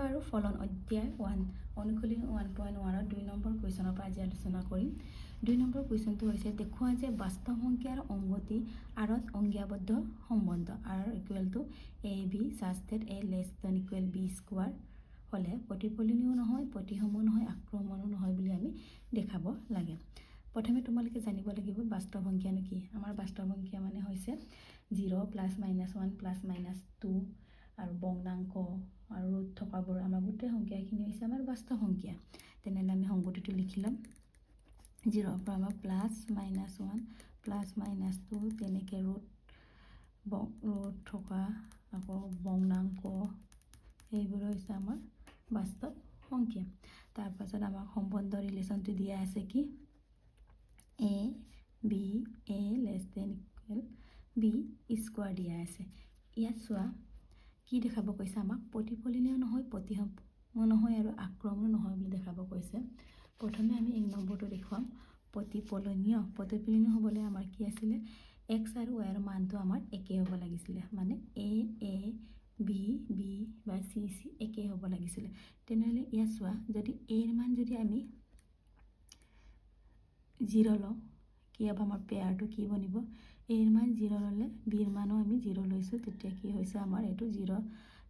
আৰু ফলন অধ্যায় 1 অনুশীলনী 1.1 2 নম্বৰ কুৱেশ্যনৰ পৰা আজি আলোচনা কৰিম। 2 নম্বৰ কুৱেশ্যনটো হৈছে দেখুওৱা যে বাস্তৱ সংখ্যাৰ অংগতি আৰত অংজ্ঞাবদ্ধ সম্বন্ধ r equal to a b such that a less than equal b square হলে প্ৰতিফলনীয় নহয়, প্ৰতিসম নহয়, আক্ৰমণো নহয় বুলি আমি দেখাব লাগে। প্ৰথমে তোমালোকে জানিব লাগিব বাস্তৱ সংখ্যানো কি। আমাৰ বাস্তৱ সংখ্যা মানে হৈছে 0 প্লাস মাইনাস 1 প্লাস মাইনাস 2 আৰু ভগ্নাংক আৰু ৰুট থকাবোৰ আমাৰ গোটেই সংখ্যাখিনি হৈছে আমাৰ বাস্তৱ সংখ্যা। তেনেহ'লে আমি সংগতিটো লিখি ল'ম 0 পৰা আমাৰ প্লাস মাইনাস 1 প্লাস মাইনাস 2 তেনেকৈ ৰুট থকা আকৌ ভগ্নাংক এইবোৰ হৈছে আমাৰ বাস্তৱ সংখ্যা। তাৰপাছত আমাৰ সম্বন্ধ ৰিলেশ্যনটো দিয়া আছে কি a b a less than equal b square দিয়া আছে। ইয়াত চোৱা কি দেখাব কৈছে আমাক প্ৰতিফলনীয় নহয়, প্ৰতিসম নহয় আৰু আক্ৰমণ নহয় বুলি দেখাব কৈছে। প্ৰথমে আমি 1 নম্বৰটো দেখুৱাম প্ৰতিফলনীয়। প্ৰতিফলনীয় হ'বলৈ আমাৰ কি আছিলে x আৰু y ৰ মানটো আমাৰ একে হ'ব লাগিছিলে, মানে a b b বা c c একে হ'ব লাগিছিলে। তেনেহ'লে ইয়াত চোৱা যদি a ৰ মান যদি আমি 0 লওঁ কি হ'ব আমাৰ পেয়াৰটো কি বনিব a ৰ মান 0 ল'লে b ৰ মানো আমি 0 লৈছোঁ, তেতিয়া কি হৈছে আমাৰ এইটো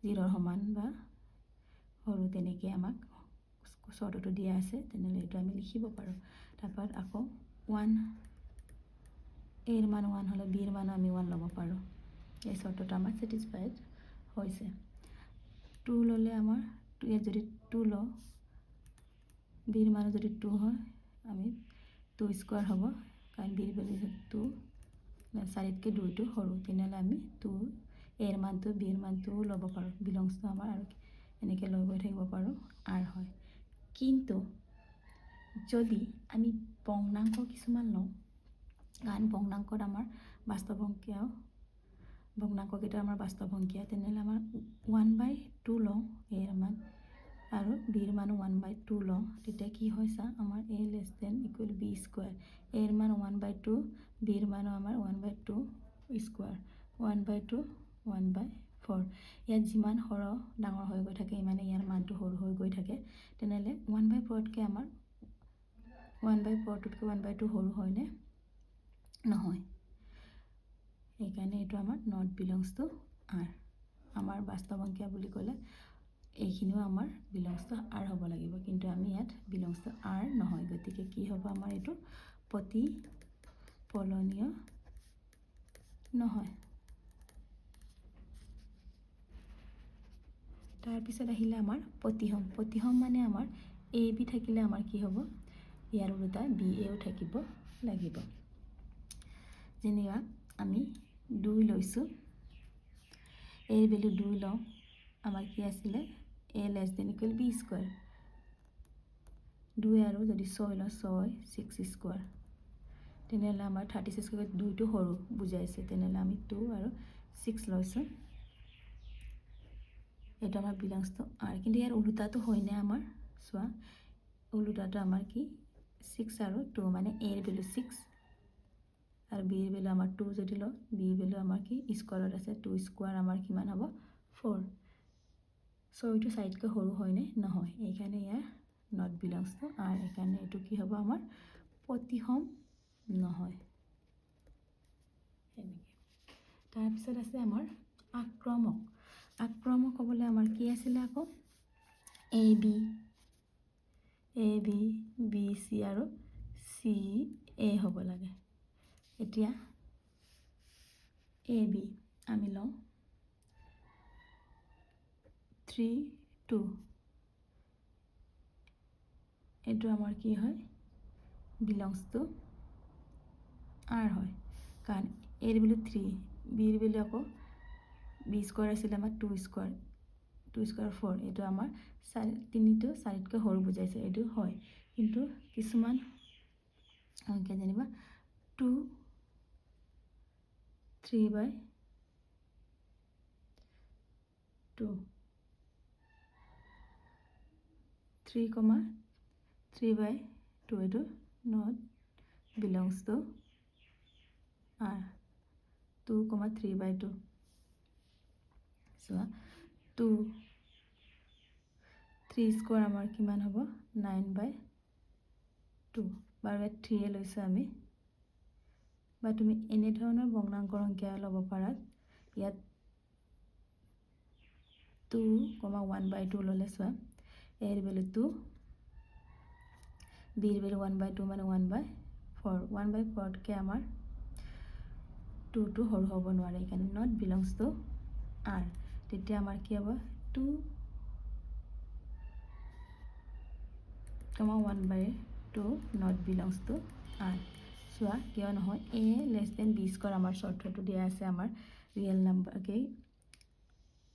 0 সমান বা সৰু তেনেকৈ আমাক চৰ্তটো দিয়া আছে। তেনেহ'লে এইটো আমি লিখিব পাৰোঁ। তাৰপৰা আকৌ 1 a ৰ মান 1 হ'লে b ৰ মানো আমি 1 ল'ব পাৰোঁ। এই চৰ্তটো আমাৰ ছেটিছফাইড হৈছে। 2 ল'লে আমাৰ ইয়াত যদি 2 লওঁ b ৰ মানো যদি 2 হয় আমি 2 স্কোয়াৰ হ'ব, কাৰণ b ৰ ভেলু 2 4তকৈ 2টো সৰু। তেনেহ'লে আমি 2 a ৰ মানটো b ৰ মানটো ল'ব পাৰোঁ। বিলংছটো আমাৰ আৰু এনেকৈ লৈ গৈ থাকিব পাৰোঁ r হয়। কিন্তু যদি আমি ভগ্নাংক কিছুমান লওঁ, কাৰণ ভগ্নাংকত আমাৰ বাস্তৱ সংখ্যাও ভগ্নাংককেইটা আমাৰ বাস্তৱ সংখ্যা, তেনেহ'লে আমাৰ 1/2 লওঁ a ৰ মান আৰু b ৰ মানো 1/2 লওঁ, তেতিয়া কি হয় চা আমাৰ a less than equal b square. a ৰ মান 1/2 b ৰ মানো আমাৰ 1/2 স্কোয়াৰ 1/2 1/4। ইয়াত যিমান সৰহ ডাঙৰ হৈ গৈ থাকে ইমানে ইয়াৰ মানটো সৰু হৈ গৈ থাকে। তেনেহ'লে 1/4তকৈ আমাৰ 1/4তকৈ 1/2 সৰু হয়নে নহয়, সেইকাৰণে এইটো আমাৰ নট বিলংছ টু r। আমাৰ বাস্তৱ সংখ্যা বুলি ক'লে এইখিনিও আমাৰ বিলংছ টু r হ'ব লাগিব, কিন্তু আমি ইয়াত বিলংছ টু r নহয়, গতিকে কি হ'ব আমাৰ এইটো প্ৰতিফলনীয় নহয়। তাৰপিছত আহিলে আমাৰ প্ৰতিসম। প্ৰতিসম মানে আমাৰ a b থাকিলে আমাৰ কি হ'ব ইয়াৰ উল্টা b aও থাকিব লাগিব। যেনিবা আমি 2 লৈছোঁ, a ৰ ভেলু 2 লওঁ, আমাৰ কি আছিলে a less than equal b square 2 আৰু যদি 6 লওঁ 6 স্কোয়াৰ, তেনেহ'লে আমাৰ 36তকৈ 2টো সৰু বুজাইছে। তেনেহ'লে আমি 2 আৰু 6 লৈছোঁ, এইটো আমাৰ বিলংছ টু r। কিন্তু ইয়াৰ উল্টাটো হয়নে আমাৰ চোৱা, উল্টাটো আমাৰ কি 6 আৰু 2 মানে a ৰ ভেলু 6 আৰু b ৰ ভেলু আমাৰ 2 যদি লওঁ b ৰ ভেলু আমাৰ কি স্কোয়াৰত আছে 2 স্কোয়াৰ আমাৰ কিমান হ'ব 4। চ' এইটো 4তকৈ সৰু হয়নে নহয়, এইকাৰণে ইয়াৰ নট বিলংছ টু r। এইকাৰণে এইটো কি হ'ব আমাৰ প্ৰতিসম নহয়। সেনেকৈ তাৰপিছত আছে আমাৰ আক্ৰমক। আক্ৰমক হ'বলৈ আমাৰ কি আছিলে আকৌ a b b c আৰু c a হ'ব লাগে। এতিয়া a b আমি লওঁ 3 2, এইটো আমাৰ কি হয় বিলংছ টু r হয়, কাৰণ a ৰ ভেলু 3 b ৰ ভেলু আকৌ b স্কোয়াৰ আছিলে আমাৰ 2 স্কোয়াৰ 4, এইটো আমাৰ 3টো 4তকৈ সৰু বুজাইছে, এইটো হয়। কিন্তু কিছুমান সংখ্যা যেনিবা 2 3/2 3,3/2 এইটো নট বিলংছ টু r 2,3/2। চোৱা 2 3 স্কোয়াৰ আমাৰ কিমান হ'ব 9/2 বাৰু ইয়াত 3 লৈছোঁ আমি বা তুমি এনে ধৰণৰ ভগ্নাংকৰ সংখ্যা ল'ব পাৰা ইয়াত 2, 1/2 ল'লে চোৱা a ৰ ভ্যালু 2 b ৰ ভ্যালু 1/2 মানে 1/4 1/4 কে আমাৰ 2 টো সৰু হ'ব নোৱাৰে এখানে not belongs to r তেতিয়া আমাৰ কি হ'ব 2, 1/2 not belongs to r চোৱা কিয় নহয় a less than b square আমাৰ শৰ্তটো দিয়া আছে আমাৰ ৰিয়েল নাম্বাৰ কে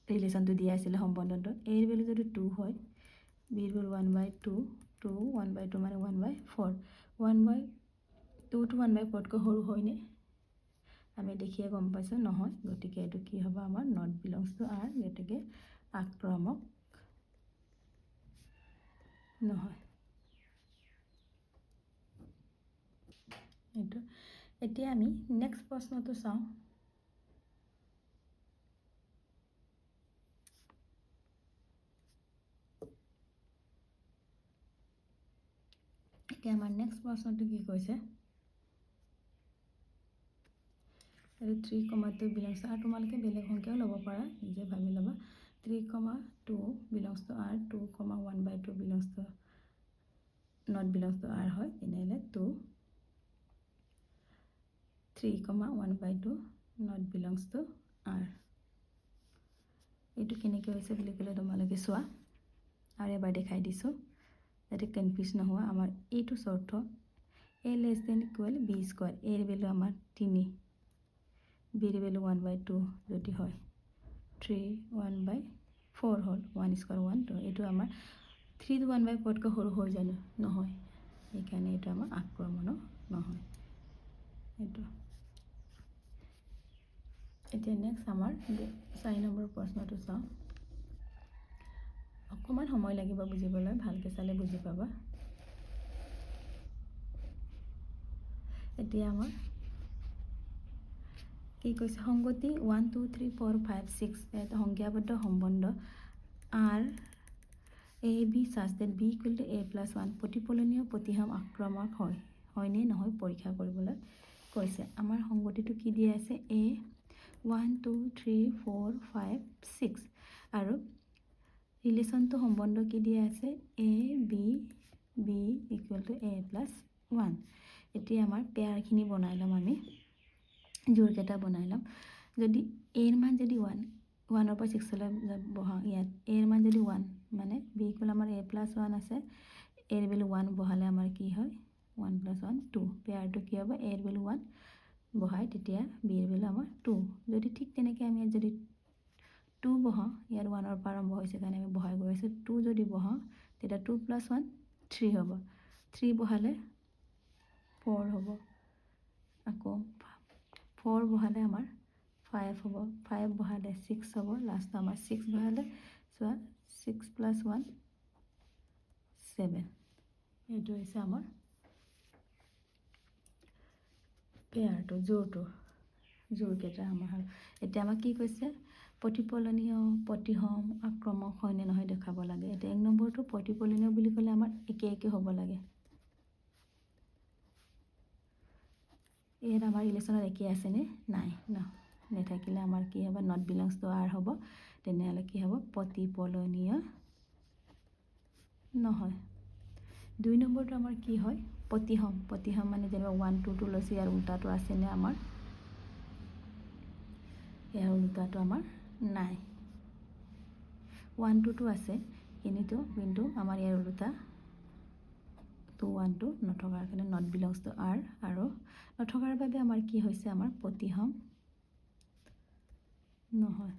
ৰিলেশনটো দিয়া আছিল সম্বন্ধটো a ৰ ভ্যালু যদি 2 হয় b ৰ ভ্যালু 1/2 2 1/2 মানে 1/4 1/2 to 1/4 কৈ সৰু হয়নে আমি দেখিয়ে গম পাইছো নহয় গতিকে এটো কি হ'ব আমাৰ not belongs to r গতিকে আক্ৰমক নহয় এটো এতিয়া আমি নেক্সট প্ৰশ্নটো চাও এতিয়া আমাৰ নেক্সট প্ৰশ্নটো কি কৈছে 3,2 belongs to r তোমালকে বেলেগ সংখ্যাও ল'ব পাৰা নিজে ভাবি ল'বা 3,2 belongs to r 2, 1/2 belongs to not belongs to r হয় এনেলে 2 3, 1/2 not belongs to r এটো কেনেকৈ হৈছে বুলি ক'লে তোমালকে চোৱা আৰু এবাৰ দেখাই দিছো যাতে কনফিউজ নহোৱা আমাৰ এইটো শৰ্ত a less than equal b square a ৰ ভ্যালু আমাৰ 3 b ৰ ভ্যালু 1/2 যদি হয় 3 1/4 হল 1 স্কয়ার 1 2 এটো আমাৰ 3 to 1/4 কৈ সৰু হৈ জানো নহয় এখানে এটা আমাৰ আক্ৰমণ নহয় এটো এতিয়া নেক্সট আমাৰ 4 নম্বৰ প্ৰশ্নটো চাও অকমান সময় লাগিব বুজিবলৈ ভালকে চালে বুজি পাবা এতিয়া আমাৰ কি কৈছে সংগতি 1 2 3 4 5 6 এটা সংখ্যাবদ্ধ সম্বন্ধ r a b such that b equal to a plus 1 প্ৰতিফলনীয় প্ৰতিসম আক্ৰমক হয় হয়নে নহয় পৰীক্ষা কৰিবলৈ কৈছে আমাৰ সংগতিটো কি দিয়া আছে a 1 2 3 4 5 6 আৰু ৰিলেশনটো সম্বন্ধ কি দিয়া আছে a b b equal to a plus 1 এতিয়া আমাৰ পেয়াৰ খিনি বনাই লম আমি জোৰ কেটা বনাই লম যদি a এৰ মান যদি 1 1 ৰ পৰা 6 লৈ বহা ইয়াত a এৰ মান যদি 1 মানে b ইকুয়াল আমাৰ a plus 1 আছে a এৰ ভ্যালু 1 বহালে আমাৰ কি হয় 1 plus 1 2 পেয়াৰটো কি হ'ব a এৰ ভ্যালু 1 বহাই তেতিয়া b এৰ ভ্যালু আমাৰ 2 যদি ঠিক তেনেকৈ আমি যদি 2 বহা ইয়াৰ 1 ৰ পৰা আৰম্ভ হৈছে কাৰণে আমি বহাই গৈ আছো 2 যদি বহা তেতিয়া 2 plus 1 3 হ'ব 3 বহালে 4 হ'ব আকৌ 4 বহালে আমাৰ 5 হ'ব 5 বহালে 6 হ'ব লাস্ট আমাৰ 6 বহালে সো 6 plus 1 7 এটো হৈছে আমাৰ পেয়াৰটো জোৰ কেটা আমাৰ এতিয়া আমাক কি কৈছে প্ৰতিফলনীয় প্ৰতিসম আক্ৰমক হয়নে নহয় দেখাব লাগে এটা এক নম্বৰটো প্ৰতিফলনীয় বুলি ক'লে আমাৰ একে একে হ'ব লাগে এৰ আমাৰ ৰিলেশনৰ একে আছে নে নাই না নেথাকিলে আমাৰ কি হ'ব not belongs to r হ'ব তেনেহলে কি হ'ব প্ৰতিফলনীয় নহয় দুই নম্বৰটো আমাৰ কি হয় প্ৰতিসম মানে যেনিবা 1 2 2 লৈছে আৰু উল্টাটো আছে নে আমাৰ ইয়াৰ উল্টাটো আমাৰ নাই 1 2 2 আছে কিন্তু আমাৰ ইয়াৰ উল্টা 2 1 2 নথকাৰ কাৰণে not belongs to r আৰু নথকাৰ বাবে আমাৰ কি হৈছে আমাৰ প্ৰতিসম নহয়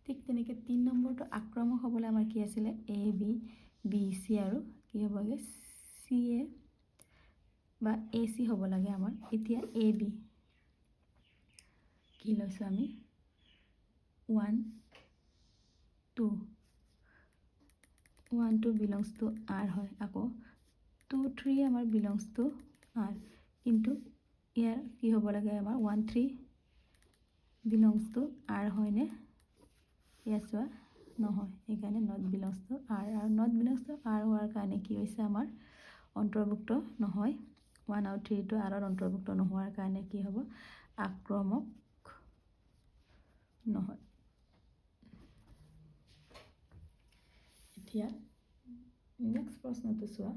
ঠিক তেনেকৈ 3 নম্বৰটো আক্ৰমক হ'বলৈ আমাৰ কি আছিল a b b c আৰু কি হ'বগে c a বা a c হ'ব লাগে আমাৰ এতিয়া a b কি লৈছো আমি 1 2 1 2 belongs to r হয় আকৌ 2 3 আমাৰ belongs to r কিন্তু ইয়াৰ কি হ'ব লাগে আমাৰ 1 3 belongs to r হয়নে ইয়াছৱা নহয় এখানে not belongs to r আৰু not not belongs to R হোৱাৰ কাৰণে কি হৈছে আমাৰ অন্তৰ্ভুক্ত নহয় 1 আৰু 3 টো আৰত অন্তৰ্ভুক্ত নোহোৱাৰ কাৰণে কি হ'ব আক্ৰমক নহয় এতিয়া নেক্সট প্ৰশ্নটো চোৱা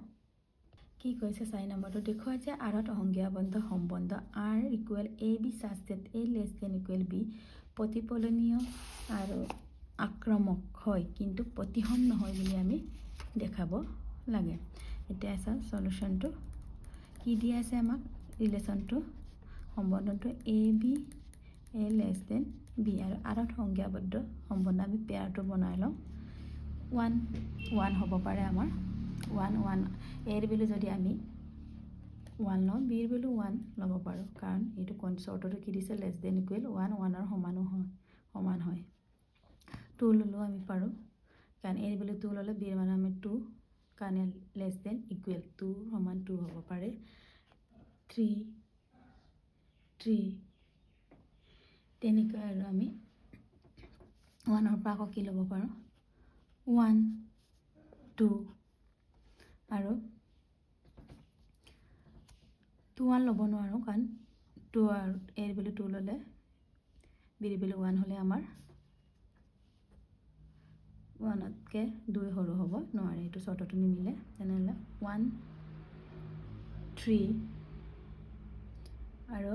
কি কৈছে 4 নম্বৰটো দেখুৱাই যে আৰত সংজ্ঞাবদ্ধ সম্বন্ধ r equal a b such that a less than equal b প্ৰতিফলনীয় আৰু আক্ৰমক হয় কিন্তু প্ৰতিহম নহয় বুলি আমি দেখাব লাগে এটা আছে সলিউশনটো কি দিয়া আছে আমাক ৰিলেশনটো সম্বন্ধটো a b a less than b আৰু আৰত সংজ্ঞাবদ্ধ সম্বন্ধ আমি পেয়াৰটো বনাই লওঁ 1 1 হ'ব পাৰে আমাৰ 1 1 এৰ ভ্যালু যদি আমি 1 লওঁ b এৰ ভ্যালু 1 ল'ব পাৰো কাৰণ এটো কনসৰ্টটো কি দিছে লেস দেন ইকুৱেল 1 1 ৰ সমান হয় 2 ললো আমি পাৰো কাৰণ এৰ ভ্যালু 2 ললে b এৰ মান আমি 2 কাৰণ লেস দেন ইকুৱেল 2 সমান 2 হ'ব পাৰে 3 তেনেকৈ আৰু আমি 1 ৰ পৰা কি ল'ব পাৰো 1 2 আৰু 2 1 ল'ব নোৱাৰো কাৰণ 2 আৰু এৰ ভ্যালু 2 ললে b এৰ ভ্যালু 1 হলে আমাৰ 1 তকে 2 সৰু হ'ব নোৱাৰে এটো শৰ্তটো নিমিলে তেনেহলে 1 3 আৰু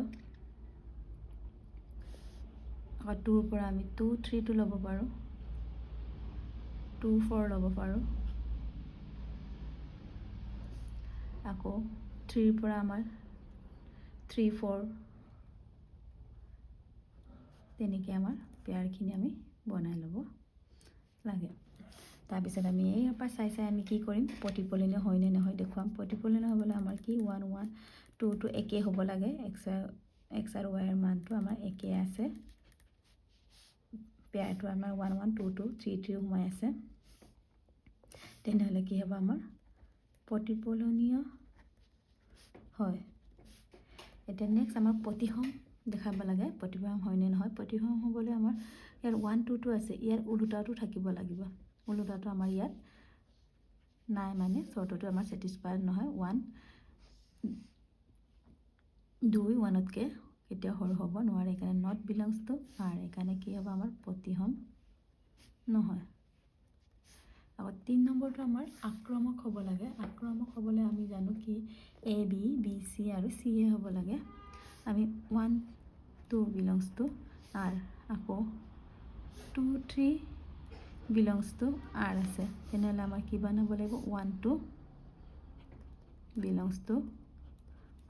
2 ৰ পৰা আমি 2 3 টো ল'ব পাৰো 2 4 ল'ব পাৰো আকৌ 3 ৰ পৰা আমাৰ 3 4 তেনেকৈ আমাৰ পেয়াৰখিনি আমি বনাই ল'ব লাগে তাৰপিছত আমি এই পৰা চাই আমি কি কৰিম প্ৰতিফলনীয় হয় নে নহয় দেখুৱাম প্ৰতিফলনীয় হ'বলৈ আমাৰ কি 1 1 2 টো একে হ'ব লাগে x আৰু y এৰ মানটো আমাৰ একে আছে পেয়াৰটো আমাৰ 1 1 2 2 3 3 সোমাই আছে তেনেহলে কি হ'ব আমাৰ প্ৰতিফলনীয় হয় এটা নেক্সট আমাৰ প্ৰতিহম দেখাব লাগে প্ৰতিহম হয় নে নহয় প্ৰতিহম হ'বলৈ আমাৰ ইয়াৰ 1 2 টো আছে ইয়াৰ উলুটাটো থাকিব লাগিব উলুটাটো আমাৰ ইয়াত নাই মানে শৰ্তটো আমাৰ স্যাটিসফাইড নহয় 1 2 1 তকে কেতিয়া সৰু হ'ব নোৱাৰে একাৰণে নট বিলংছ টু r একাৰণে কি হ'ব আমাৰ প্ৰতিহম নহয় আৰু 3 নম্বৰটো আমাৰ আক্ৰমক হ'ব লাগে আক্ৰমক হ'বলৈ আমি জানো কি a b b c আৰু c এ হ'ব লাগে আমি 1 2 belongs to r আকৌ 2 3 belongs to r আছে তেনেহলে আমাৰ কি বানাব লাগিব 1 2 belongs to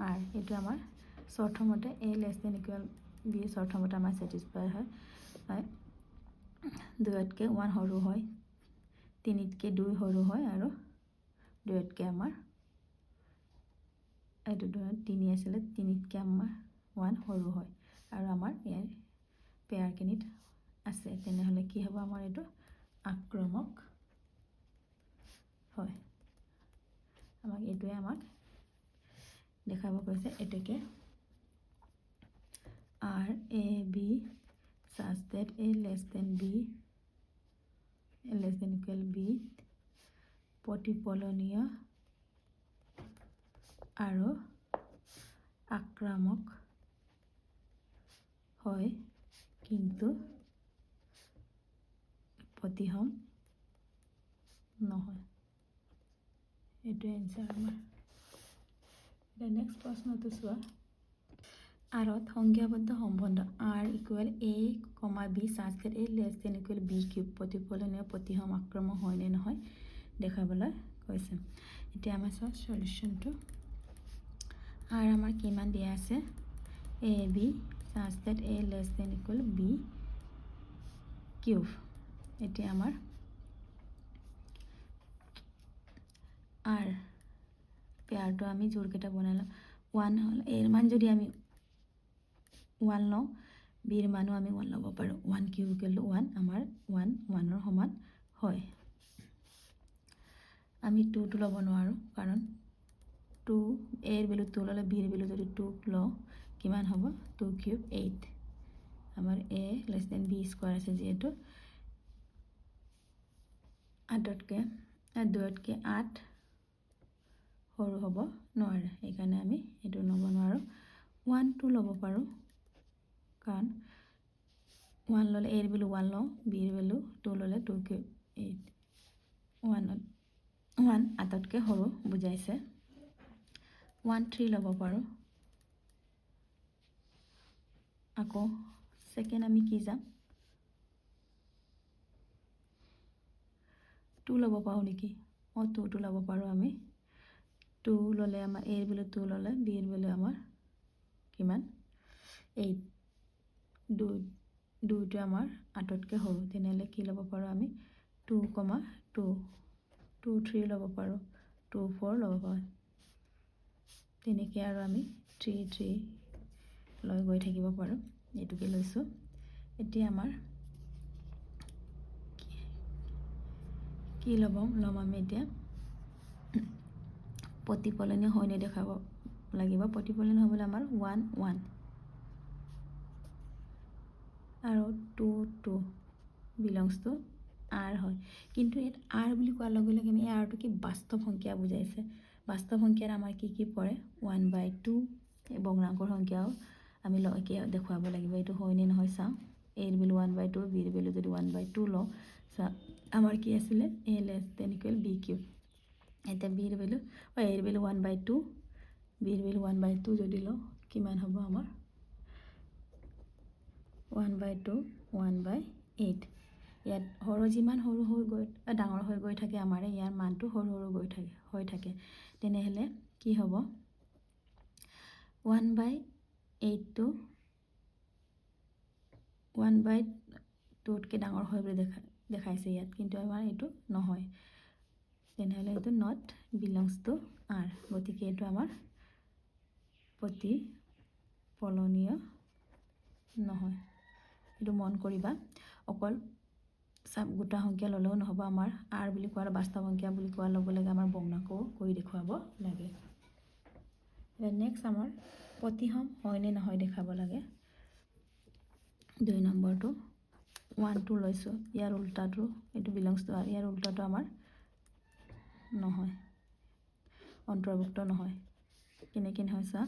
r এটো আমাৰ শৰ্তমতে a less than equal b শৰ্তমতে আমাৰ স্যাটিসফাই হয় 2 তকে 1 সৰু হয় 3 তকে 2 সৰু হয় আৰু 2 তকে আমাৰ এটো 3 আছিল 3 তকে আমাৰ 1 সৰু হয় আৰু আমাৰ ইয়াৰ পেয়াৰখিনিত আছে তেনেহলে কি হ'ব আমাৰ এটো আক্ৰমক হয় আমাক এটোৱে আমাক দেখাব কৈছে এটাকে r a b such that a less than b less than equal b প্ৰতিফলনীয় আৰু আক্ৰমক হয় কিন্তু প্ৰতিহম নহয় এটো এনসাৰ আমাৰ the next প্ৰশ্নটো চোৱা আৰত সংজ্ঞাবদ্ধ সম্বন্ধ r equal a, b such that a less than equal b cube প্ৰতিফলনীয় প্ৰতিহম আক্ৰমক হয় নে নহয় দেখাবলৈ কৈছে এতিয়া আমাৰ সলিউশনটো r আমাৰ কিমান দিয়া আছে a b such that a less than equal b cube এতিয়া আমাৰ r পেয়াৰটো আমি জোড়কেটা বনালাম 1 হল এর মান যদি আমি 1 লওঁ b এর মানো আমি 1 ল'ব পাৰো 1 কিউব ইকুৱেল 1 আমাৰ 1 1 ৰ সমান হয় আমি 2 টো ল'ব নোৱাৰো কাৰণ 2 এর ভ্যালু 2 ললে b এর ভ্যালু যদি 2 লওঁ কিমান হ'ব 2 কিউব 8 আমাৰ a less than b square আছে যেহেতু 8 তকে 2তকৈ 8 সৰু হ'ব নোৱাৰে, সেইকাৰণে আমি এইটো ল'ব নোৱাৰোঁ। 1 2 ল'ব পাৰোঁ, কাৰণ 1 ল'লে a ৰ ভেলু 1 লওঁ, b ৰ ভেলু 2 ল'লে 2 কিউব 8, 1 8তকৈ সৰু বুজাইছে। 1 3 ল'ব পাৰোঁ। আকৌ ছেকেণ্ড আমি কি যাম, 2 ল'ব পাৰোঁ নেকি? 2 ল'ব পাৰোঁ আমি। 2 ল'লে আমাৰ a ৰ ভেলু 2 ল'লে b ৰ ভেলু আমাৰ কিমান 8, 2টো আমাৰ 8তকৈ সৰু, তেনেহ'লে কি ল'ব পাৰোঁ আমি 2, 2 2 3 ল'ব পাৰোঁ, 2 4 ল'ব পাৰোঁ। তেনেকৈ আৰু আমি 3 3 লৈ গৈ থাকিব পাৰোঁ। এইটোকে লৈছোঁ। এতিয়া আমাৰ কি ল'ম আমি এতিয়া প্ৰতিফলনীয় হয়নে দেখাব লাগিব। প্ৰতিফলনীয় হ'বলৈ আমাৰ 1 1 আৰু 2 2 বিলংছ টু r হয়। কিন্তু ইয়াত r বুলি কোৱাৰ লগে লগে আমি rটো কি বাস্তৱ সংখ্যা বুজাইছে। বাস্তৱ সংখ্যাত আমাৰ কি কি পৰে 1/2 ভগ্নাংকৰ সংখ্যাও আমি দেখুৱাব লাগিব। এইটো হয়নে নহয় চাওঁ। a ৰ ভেলু 1/2, b ৰ ভেলু যদি 1/2 লওঁ, আমাৰ কি আছিলে a less than equal b cube. এতিয়া a ৰ ভেলু 1/2, b ৰ ভেলু 1/2 যদি লওঁ, কিমান হ'ব আমাৰ 1/2 1/8। ইয়াত সৰু যিমান সৰু হৈ গৈ ডাঙৰ হৈ গৈ থাকে, আমাৰ ইয়াৰ মানটো সৰু সৰু হৈ থাকে। তেনেহ'লে কি হ'ব 1/8টো 1/2তকৈ ডাঙৰ হয় বুলি দেখাইছে ইয়াত, কিন্তু আমাৰ এইটো নহয়। তেনেহ'লে এইটো নট বিলংছ টু r। গতিকে এইটো আমাৰ প্ৰতিফলনীয় নহয়। এইটো মন কৰিবা। অকল গোটা সংখ্যা ল'লেও নহ'ব, আমাৰ r বুলি কোৱাৰ বাস্তৱ সংখ্যা বুলি কোৱাৰ লগে লগে আমাৰ ভগ্নাংকও কৰি দেখুৱাব লাগে। নেক্সট আমাৰ প্ৰতিসম হয়নে নহয় দেখাব লাগে। 2 নম্বৰটো 1 2 লৈছোঁ, ইয়াৰ উল্টাটো এইটো বিলংছ টু r, ইয়াৰ উল্টাটো আমাৰ নহয়, অন্তৰ্ভুক্ত নহয়। কেনেকৈ নহয় চোৱা,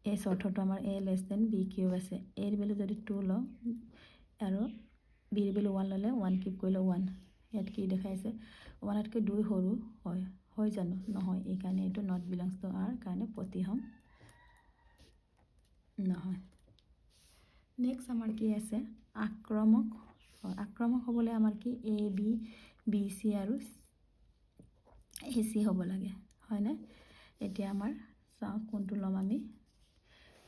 এই চৰ্থটো আমাৰ a less than b cube আছে। a ৰ ভেলু যদি 2 লওঁ আৰু b ৰ ভেলু 1 ল'লে 1 কিউব কৰিলে 1। ইয়াত কি দেখাইছে 1তকৈ 2 সৰু হয় জানো? নহয়, এইকাৰণে এইটো নট বিলংছ টু r, কাৰণে প্ৰতিসম নহয়। নেক্সট আমাৰ কি আছে আক্ৰমক। আক্ৰমক হ'বলৈ আমাৰ কি a b b c আৰু a c হ'ব লাগে, হয়নে? এতিয়া আমাৰ চাওঁ কোনটো ল'ম আমি।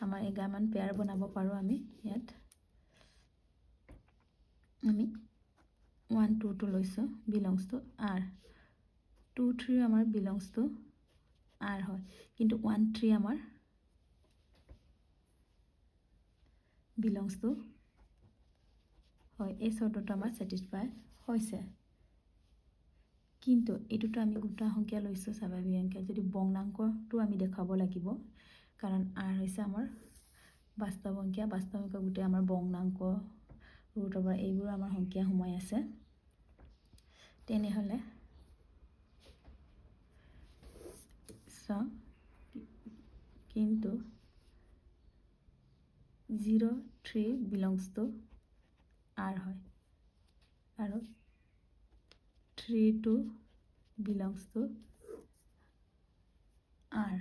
আমাৰ 11মান পেয়াৰ বনাব পাৰোঁ আমি। ইয়াত আমি 1 2 লৈছোঁ, বিলংছ টু r। 2 3 আমাৰ বিলংছ টু r হয়, কিন্তু 1 3 আমাৰ বিলংছ টু হয়। এই চৰ্তটো আমাৰ ছেটিছফাই হৈছে, কিন্তু এইটোতো আমি গোটা সংখ্যা লৈছোঁ, স্বাভাৱিক সংখ্যা। যদি ভগ্নাংকটো আমি দেখাব লাগিব, কাৰণ r হৈছে আমাৰ বাস্তৱ সংখ্যা। বাস্তৱ সংখ্যা গোটেই আমাৰ ভগ্নাংক ৰুট অভাৰ এইবোৰ আমাৰ সংখ্যা সোমাই আছে। তেনেহ'লে চাওঁ, কিন্তু 0 3 বিলংছ টু r হয় আৰু 3 2 বিলংছ টু r।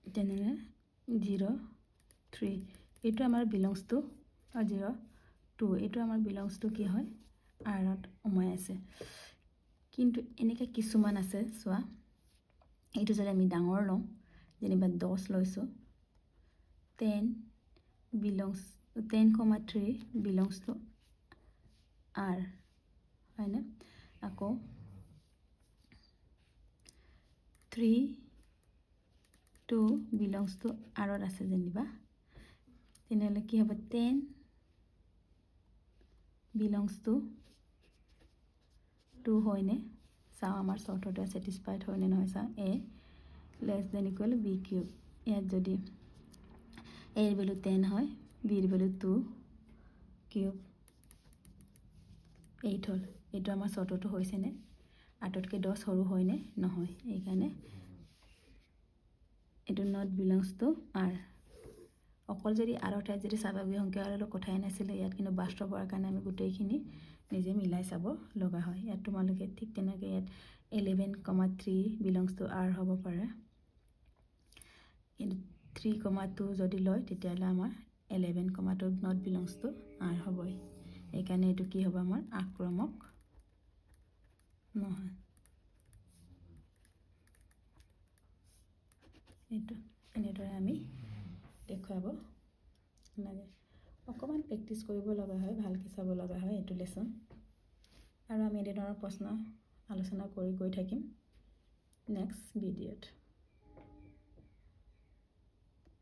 তেনেহ'লে 0 3 এইটো আমাৰ বিলংছ টু 0 2 এইটো আমাৰ বিলংছ টু কি হয় rত সোমাই আছে। কিন্তু এনেকৈ কিছুমান আছে চোৱা, এইটো যদি আমি ডাঙৰ লওঁ, যেনিবা 10 লৈছোঁ, 10 বিলংছ 10,3 বিলংছ টু r, হয়নে? আকৌ 3 2 বিলংছ টু rত আছে যেনিবা, তেনেহ'লে কি হ'ব 10 বিলংছ টু 2 হয়নে? চাওঁ আমাৰ চৰ্তটো ছেটিছফাইড হয়নে নহয় চাওঁ। a less than equal b cube. ইয়াত যদি a ৰ ভেলু 10 হয়, b ৰ ভেলু 2, কিউব 8 হ'ল এইটো আমাৰ শ্বৰ্টতো হৈছেনে 8তকৈ 10 সৰু হয়নে নহয় এইকাৰণে এইটো নট বিলংছ টু আৰ অকল যদি আৰৰ ঠাইত যদি স্বাভাৱিক সংখ্যা হ'লে কথাই নাছিলে ইয়াত কিন্তু বাস্তৱ হোৱাৰ কাৰণে আমি গোটেইখিনি নিজে মিলাই চাব লগা হয় ইয়াত তোমালোকে ঠিক তেনেকৈ ইয়াত 11,3 বিলংছ টু আৰ হ'ব পাৰে কিন্তু 3,2 যদি লয় তেতিয়াহ'লে আমাৰ 11,2 নট বিলংছ টু আৰ হ'বই এইকাৰণে এইটো কি হ'ব আমাৰ আক্ৰমক নহয় এইটো এনেদৰে আমি দেখুৱাব লাগে অকণমান প্ৰেক্টিছ কৰিব লগা হয় ভালকৈ চাব লগা হয় এইটো লেচন আৰু আমি এনেধৰণৰ প্ৰশ্ন আলোচনা কৰি গৈ থাকিম নেক্সট ভিডিঅ'ত